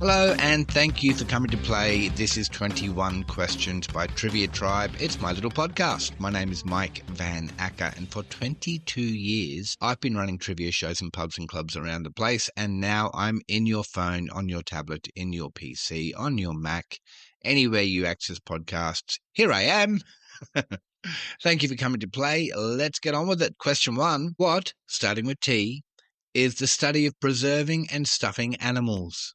Hello, and thank you for coming to play. This is 21 Questions by Trivia Tribe. It's my little podcast. My name is Mike van Acker, and for 22 years, I've been running trivia shows in pubs and clubs around the place, and now I'm in your phone, on your tablet, in your PC, on your Mac, anywhere you access podcasts. Here I am. Thank you for coming to play. Let's get on with it. Question 1. What, starting with T, is the study of preserving and stuffing animals?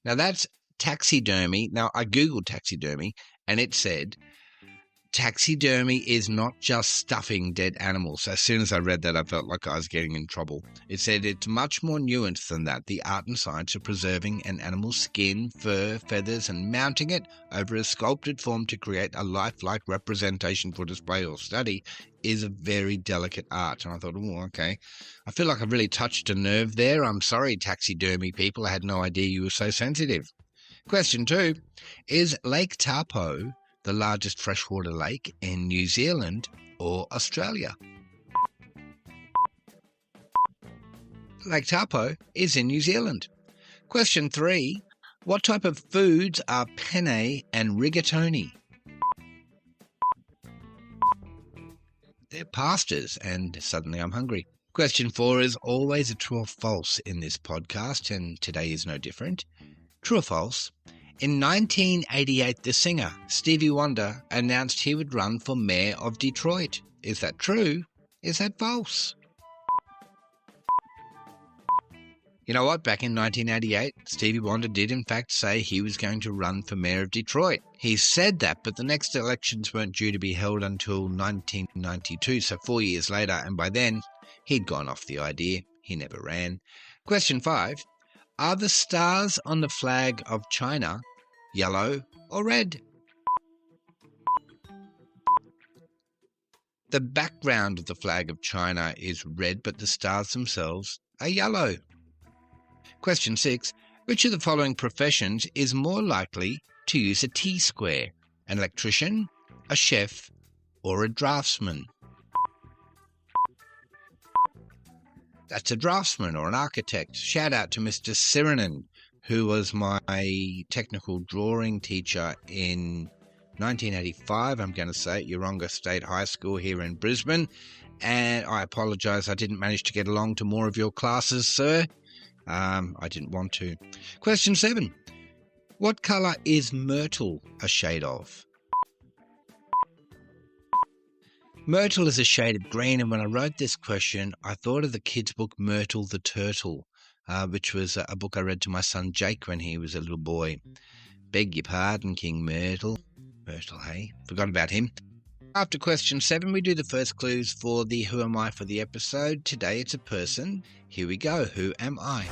Now, that's taxidermy. Now, I Googled taxidermy, and it said taxidermy is not just stuffing dead animals. As soon as I read that, I felt like I was getting in trouble. It said it's much more nuanced than that. The art and science of preserving an animal's skin, fur, feathers, and mounting it over a sculpted form to create a lifelike representation for display or study is a very delicate art. And I thought, oh, okay. I feel like I've really touched a nerve there. I'm sorry, taxidermy people. I had no idea you were so sensitive. Question 2. Is Lake Taupo the largest freshwater lake in New Zealand or Australia? Lake Taupo is in New Zealand. Question 3. What type of foods are penne and rigatoni? They're pastas, and suddenly I'm hungry. Question 4 is always a true or false in this podcast, and today is no different. True or false? In 1988, the singer Stevie Wonder announced he would run for mayor of Detroit. Is that true? Is that false? You know what? Back in 1988, Stevie Wonder did in fact say he was going to run for mayor of Detroit. He said that, but the next elections weren't due to be held until 1992, so 4 years later, and by then, he'd gone off the idea. He never ran. Question 5. Are the stars on the flag of China yellow or red? The background of the flag of China is red, but the stars themselves are yellow. Question 6. Which of the following professions is more likely to use a T-square? An electrician, a chef, or a draftsman? That's a draftsman or an architect. Shout out to Mr. Sirenen, who was my technical drawing teacher in 1985, I'm going to say, at Yeronga State High School here in Brisbane. And I apologise, I didn't manage to get along to more of your classes, sir. I didn't want to. Question 7. What colour is myrtle a shade of? Myrtle is a shade of green, and when I wrote this question, I thought of the kids' book Myrtle the Turtle, which was a book I read to my son Jake when he was a little boy. Beg your pardon, King Myrtle. Myrtle, hey? Forgot about him. After question 7, we do the first clues for the Who Am I for the episode. Today it's a person. Here we go. Who am I?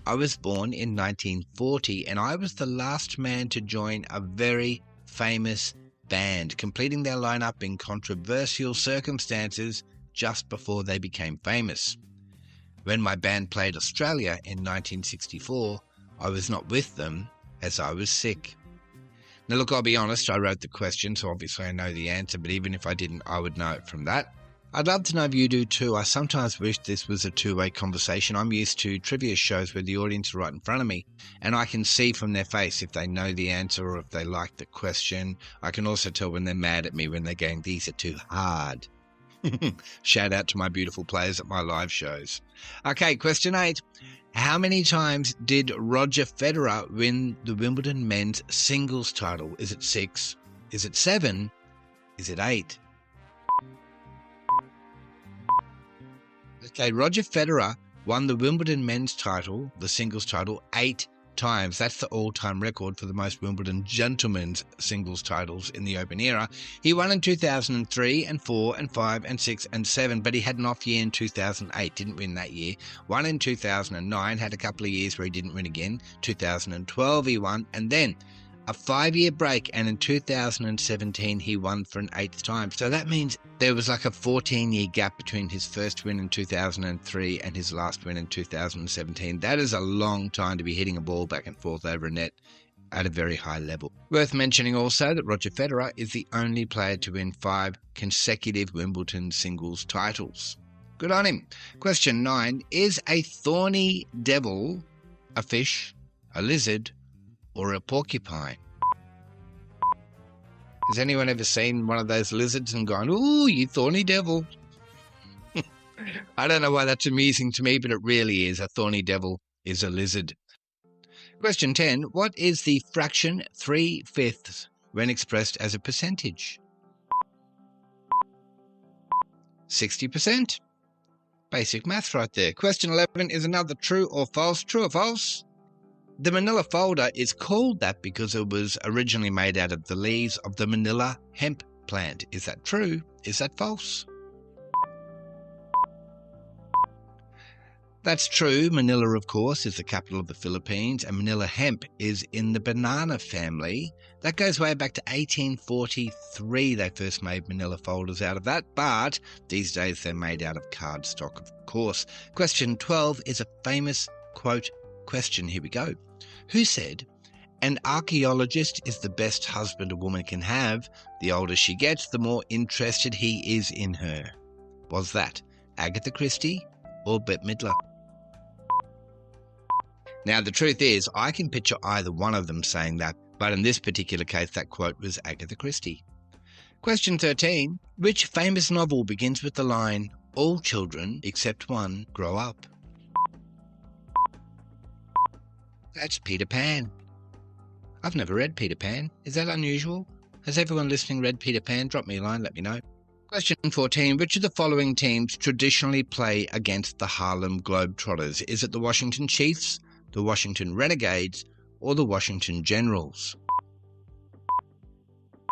I was born in 1940, and I was the last man to join a very famous band, completing their lineup in controversial circumstances just before they became famous. When my band played Australia in 1964, I was not with them as I was sick. Now look, I'll be honest, I wrote the question, so obviously I know the answer, but even if I didn't, I would know it from that. I'd love to know if you do too. I sometimes wish this was a two-way conversation. I'm used to trivia shows where the audience are right in front of me, and I can see from their face if they know the answer or if they like the question. I can also tell when they're mad at me, when they're going, these are too hard. Shout out to my beautiful players at my live shows. Okay, question 8. How many times did Roger Federer win the Wimbledon men's singles title? Is it 6? Is it 7? Is it 8? Okay, Roger Federer won the Wimbledon men's title, the singles title, 8 times. That's the all-time record for the most Wimbledon gentlemen's singles titles in the Open era. He won in 2003 and 4 and 5 and 6 and 7, but he had an off year in 2008, didn't win that year. Won in 2009, had a couple of years where he didn't win again. 2012 he won, and then a 5-year break, and in 2017 he won for an 8th time. So that means there was like a 14-year gap between his first win in 2003 and his last win in 2017. That is a long time to be hitting a ball back and forth over a net at a very high level. Worth mentioning also that Roger Federer is the only player to win 5 consecutive Wimbledon singles titles. Good on him. Question 9. Is a thorny devil a fish, a lizard, or a porcupine? Has anyone ever seen one of those lizards and gone, ooh, you thorny devil? I don't know why that's amusing to me, but it really is. A thorny devil is a lizard. Question 10. What is the fraction 3/5 when expressed as a percentage? 60%. Basic math right there. Question 11 is another true or false. True or false? The manila folder is called that because it was originally made out of the leaves of the manila hemp plant. Is that true? Is that false? That's true. Manila, of course, is the capital of the Philippines, and Manila hemp is in the banana family. That goes way back to 1843. They first made manila folders out of that, but these days they're made out of cardstock, of course. Question 12 is a famous quote question. Here we go. Who said, "An archaeologist is the best husband a woman can have. The older she gets, the more interested he is in her"? Was that Agatha Christie or Bette Midler? Now, the truth is, I can picture either one of them saying that, but in this particular case, that quote was Agatha Christie. Question 13. Which famous novel begins with the line, "All children, except one, grow up"? That's Peter Pan. I've never read Peter Pan. Is that unusual? Has everyone listening read Peter Pan? Drop me a line, let me know. Question 14. Which of the following teams traditionally play against the Harlem Globetrotters? Is it the Washington Chiefs, the Washington Renegades, or the Washington Generals?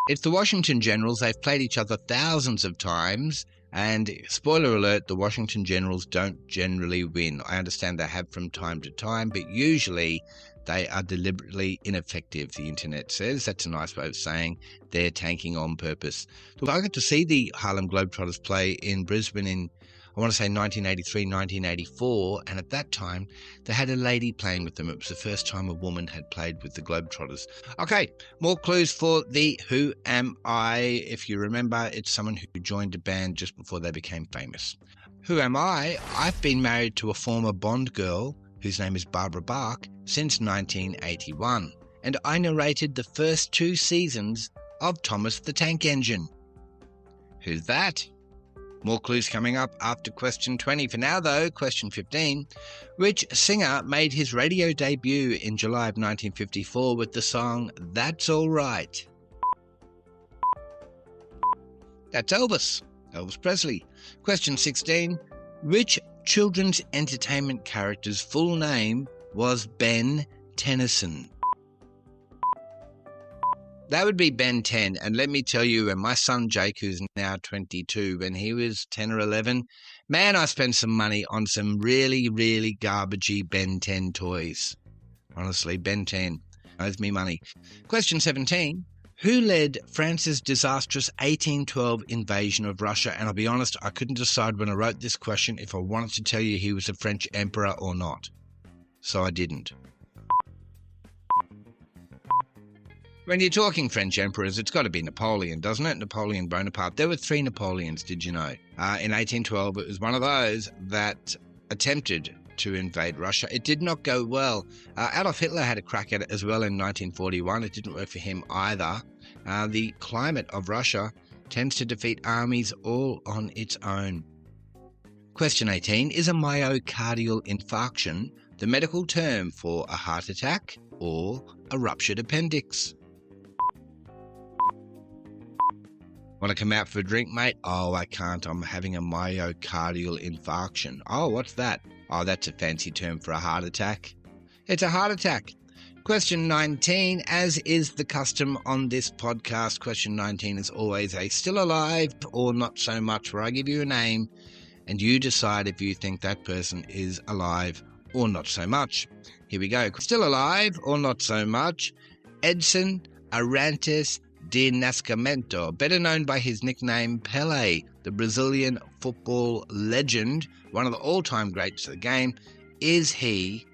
It's the Washington Generals. They've played each other thousands of times, and spoiler alert, the Washington Generals don't generally win. I understand they have from time to time, but usually they are deliberately ineffective, the internet says. That's a nice way of saying they're tanking on purpose. Look, I got to see the Harlem Globetrotters play in Brisbane in, I want to say 1983, 1984, and at that time they had a lady playing with them. It was the first time a woman had played with the Globetrotters. Okay, more clues for the Who Am I? If you remember, it's someone who joined a band just before they became famous. Who am I? I've been married to a former Bond girl, whose name is Barbara Bach, since 1981, and I narrated the first 2 seasons of Thomas the Tank Engine. Who's that? More clues coming up after question 20. For now, though, question 15. Which singer made his radio debut in July of 1954 with the song That's All Right? That's Elvis Presley. Question 16. Which children's entertainment character's full name was Ben Tennyson? That would be Ben 10, and let me tell you, and my son Jake, who's now 22, when he was 10 or 11, man, I spent some money on some really, really garbagey Ben 10 toys. Honestly, Ben 10 owes me money. Question 17. Who led France's disastrous 1812 invasion of Russia? And I'll be honest, I couldn't decide when I wrote this question if I wanted to tell you he was a French emperor or not. So I didn't. When you're talking French emperors, it's got to be Napoleon, doesn't it? Napoleon Bonaparte. There were 3 Napoleons, did you know? In 1812, it was one of those that attempted to invade Russia. It did not go well. Adolf Hitler had a crack at it as well in 1941. It didn't work for him either. The climate of Russia tends to defeat armies all on its own. Question 18. Is a myocardial infarction the medical term for a heart attack or a ruptured appendix? Want to come out for a drink, mate? Oh, I can't. I'm having a myocardial infarction. Oh, what's that? Oh, that's a fancy term for a heart attack. It's a heart attack. Question 19, as is the custom on this podcast, question 19 is always a still alive or not so much, where I give you a name and you decide if you think that person is alive or not so much. Here we go. Still alive or not so much, Edson Arantes de Nascimento, better known by his nickname Pelé, the Brazilian football legend, one of the all-time greats of the game. Is he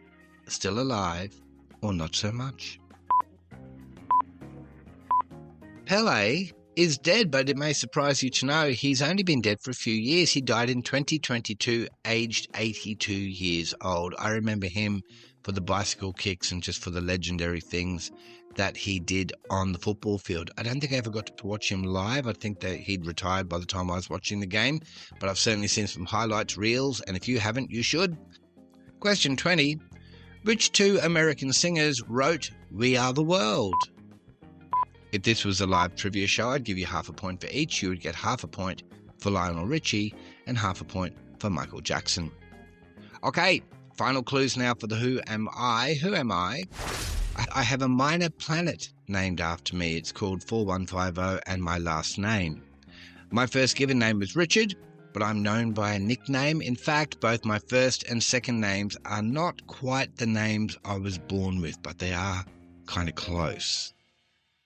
still alive or not so much? Pelé is dead, but it may surprise you to know he's only been dead for a few years. He died in 2022, aged 82 years old. I remember him for the bicycle kicks and just for the legendary things that he did on the football field. I don't think I ever got to watch him live. I think that he'd retired by the time I was watching the game, but I've certainly seen some highlights reels, and if you haven't, you should. Question 20. Which two American singers wrote We Are the World? If this was a live trivia show, I'd give you half a point for each. You would get half a point for Lionel Richie and half a point for Michael Jackson. Okay, final clues now for the Who Am I? Who am I? I have a minor planet named after me. It's called 4150 and my last name. My first given name was Richard, but I'm known by a nickname. In fact, both my first and second names are not quite the names I was born with, but they are kind of close.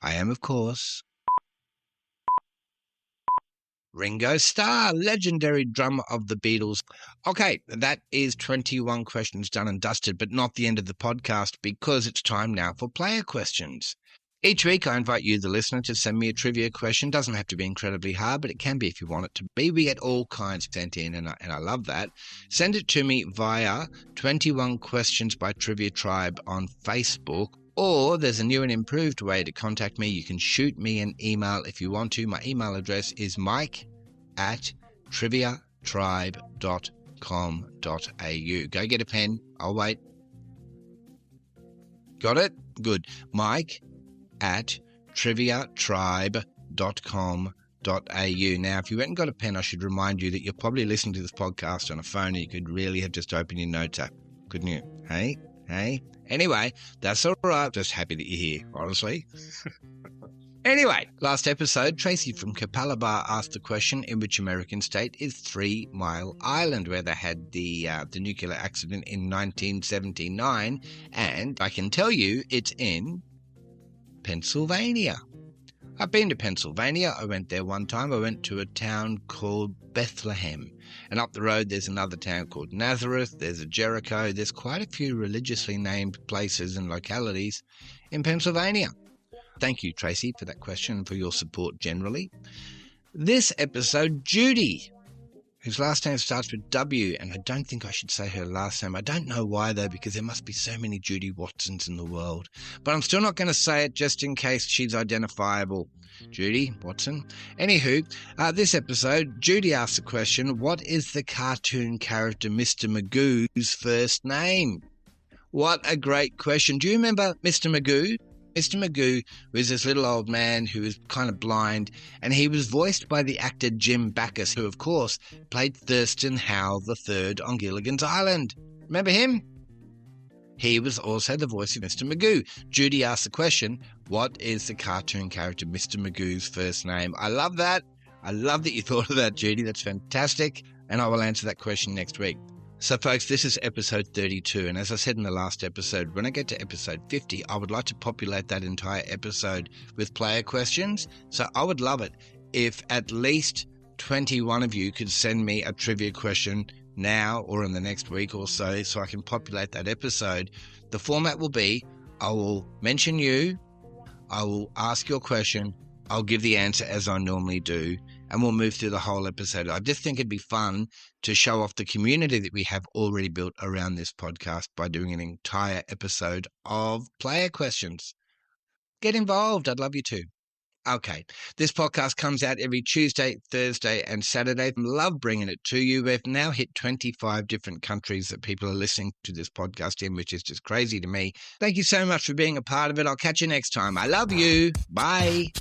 I am, of course, Ringo Starr, legendary drummer of the Beatles. Okay, that is 21 questions done and dusted, but not the end of the podcast, because it's time now for player questions. Each week I invite you, the listener, to send me a trivia question. Doesn't have to be incredibly hard, but it can be if you want it to be. We get all kinds sent in, and I love that. Send it to me via 21 Questions by Trivia Tribe on Facebook, or there's a new and improved way to contact me. You can shoot me an email if you want to. My email address is mike@triviatribe.com.au. Go get a pen. I'll wait. Got it? Good. mike@triviatribe.com.au. Now, if you haven't got a pen, I should remind you that you're probably listening to this podcast on a phone, and you could really have just opened your notes app, couldn't you? Hey? Anyway, that's all right. Just happy that you're here, honestly. Anyway, last episode, Tracy from Capalaba asked the question, in which American state is 3 Mile Island, where they had the nuclear accident in 1979, and I can tell you it's in Pennsylvania. I've been to Pennsylvania. I went there one time. I went to a town called Bethlehem. And up the road, there's another town called Nazareth. There's a Jericho. There's quite a few religiously named places and localities in Pennsylvania. Thank you, Tracy, for that question and for your support generally. This episode, Judy, whose last name starts with W, and I don't think I should say her last name. I don't know why, though, because there must be so many Judy Watsons in the world. But I'm still not going to say it just in case she's identifiable. Judy Watson. Anywho, this episode, Judy asked the question, what is the cartoon character Mr. Magoo's first name? What a great question. Do you remember Mr. Magoo? Mr. Magoo was this little old man who was kind of blind, and he was voiced by the actor Jim Backus, who, of course, played Thurston Howell III on Gilligan's Island. Remember him? He was also the voice of Mr. Magoo. Judy asked the question, what is the cartoon character Mr. Magoo's first name? I love that. I love that you thought of that, Judy. That's fantastic. And I will answer that question next week. So, folks, this is episode 32, and as I said in the last episode, when I get to episode 50, I would like to populate that entire episode with player questions. So I would love it if at least 21 of you could send me a trivia question now or in the next week or so I can populate that episode. The format will be, I will mention you, I will ask your question, I'll give the answer as I normally do, and we'll move through the whole episode. I just think it'd be fun to show off the community that we have already built around this podcast by doing an entire episode of player questions. Get involved. I'd love you to. Okay, this podcast comes out every Tuesday, Thursday, and Saturday. Love bringing it to you. We've now hit 25 different countries that people are listening to this podcast in, which is just crazy to me. Thank you so much for being a part of it. I'll catch you next time. I love you. Bye.